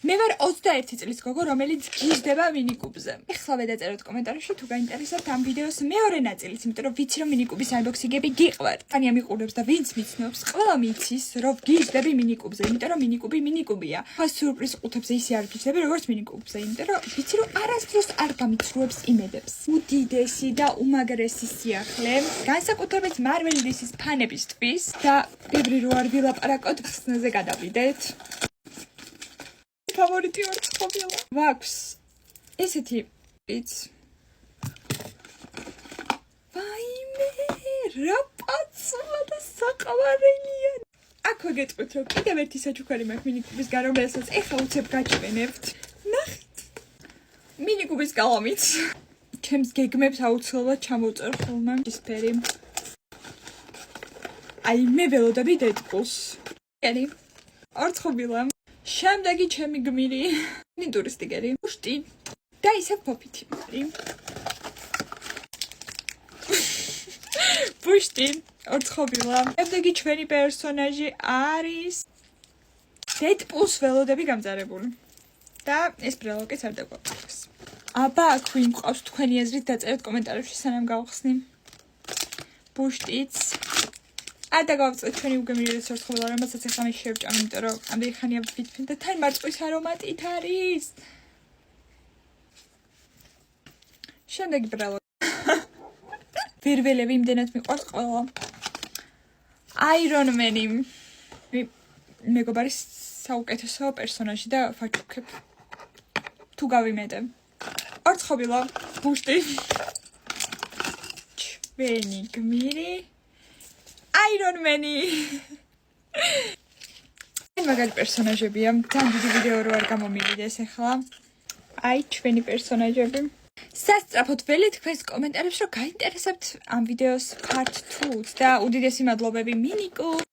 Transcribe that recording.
მე ვარ 21 წლის გოგო, რომელიც გიჟდება მინიკუბზე. ეხლა ვედაწეროთ კომენტარებში თუ გაინტერესებთ ამ ვიდეოს მეორე ნაწილიც, იმიტომ რომ ვიცი რომ მინიკუბის unboxing-ები გიყვართ. Ani ამიყურებს და ვინც მიცნობს, ყველა მიცის რომ გიჟდები მინიკუბზე, იმიტომ რომ მინიკუბი მინიკუბია. ხა სიურპრიზ ყუთებზე ისე არ გიჟდები, როგორც მინიკუბზე, იმიტომ რომ ვიცი რომ არასდროს არ გამიცრუებს იმედებს. უდიდესი და უმაგრესი სიახლე, განსაკუთრებით Marvel DC-ის ფანებისთვის და ბევრი რო არ ვილაპარაკოთ, ხსნაზე გადავიდეთ. Favoriti ორცხობილა. ვაქვს ესეთი იც. ვაიმე, რა პაცვა და საყვარელია. აქვე გეტყვით რომ კიდევ ერთი საჩუქარი მაქვს მინიკუბის გან, რომელსაც ეხლა უცებ გაჩვენებთ. ნახეთ. მინიკუბის გალამით. ჩემს გეგმებს აუცილებლად ჩამოვწერ ხოლმე ის ფერი. აი მე ველოდები დედპულს. ერი. ორცხობილა. შემდეგი ჩემი გმირი, ტურისტიკერი, პუშტი და ისევ ფოფითი. პუშტი, ორცხობილა. შემდეგი ჩვენი პერსონაჟი არის დედპულს ველოდები გამწარებული. და ეს ბრელოკიც არ დაგვაქვს. აბა, აქ ვინ მყავს თქვენი აზრით დაწერეთ კომენტარებში სანამ გავხსნი. პუშტიც და გავწევთ ჩვენი უგემრიელი ორცხობილა, რომელსაც ეხლა მე შევჭამ, იმიტომ რომ ამდენი ხანია ვიფიქრე და თან მარწყვის არომატით არის. შემდეგი ბრალო. ვერველები იმდენად მიყვარს ყველა. Iron Man-ი. მეგობარი საუკეთესო პერსონაჟი და ვაჩუქებ. თუ გავიმეტე. ორცხობილა, ბუშტი. ჩვენი გმირი. Iron Man-ი. მაგარი პერსონაჟებია. ძალიან დიდი ვიდეო რო არ გამომივიდეს ახლა. აი ჩვენი პერსონაჟები. სასწრაფოდ ველი თქვენს კომენტარებში რომ გაინტერესებთ ამ ვიდეოს part 2 და უდიდესი მადლობები მინიკუ